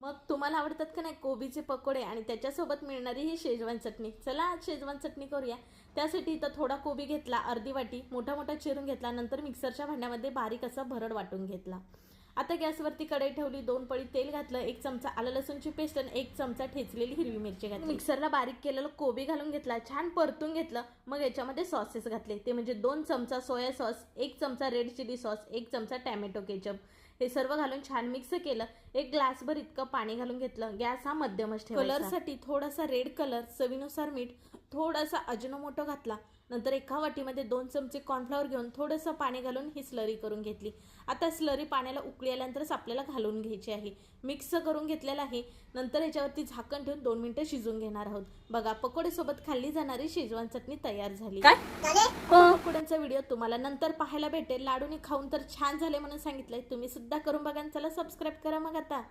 मग तुम्हाला आवडतात का नाही कोबीचे पकोडे आणि त्याच्यासोबत मिळणारी ही शेजवान चटणी? चला आज शेजवान चटणी करूया। त्यासाठी इथं थोडा कोबी घेतला, अर्धी वाटी मोठा मोठा चिरून घेतला, नंतर मिक्सरच्या भांड्यामध्ये बारीक असा भरड वाटून घेतला। आता गॅसवरती कढई ठेवली, 2 पळी तेल घातलं, 1 चमचा आलं लसूणची पेस्ट आणि 1 चमचा ठेचलेली हिरवी मिरची घातली। मिक्सरला बारीक केलेलं कोबी घालून घेतला, छान परतून घेतलं। मग याच्यामध्ये सॉसेस घातले, ते म्हणजे 2 चमचा सोया सॉस, 1 चमचा रेड चिली सॉस, 1 चमचा टॅमॅटो केचप, हे सर्व घालून छान मिक्स केलं। 1 ग्लासभर इतकं पाणी घालून घेतलं। गॅस हा मध्यमच ठेवायचा। कलरसाठी थोडासा रेड कलर, चवीनुसार मीठ, थोडासा अजिनोमोटो घातला। नंतर एका वाटीमध्ये 2 चमचे कॉर्नफ्लॉवर घेऊन थोडंसं पाणी घालून ही स्लरी करून घेतली। आता स्लरी पाण्याला उकळी आल्यानंतरच आपल्याला घालून घ्यायची आहे। मिक्स करून घेतलेलं आहे। नंतर याच्यावरती झाकण ठेवून 2 मिनिटं शिजवून घेणार आहोत। बघा, पकोडे सोबत खाल्ली जाणारी शेजवान चटणी तयार झाली। पकोड्यांचा व्हिडिओ तुम्हाला नंतर पाहायला भेटेल। लाडूनी खाऊन तर छान झाले म्हणून सांगितलंय, तुम्ही सुद्धा करून बघा। चला सबस्क्राईब करा मग आता।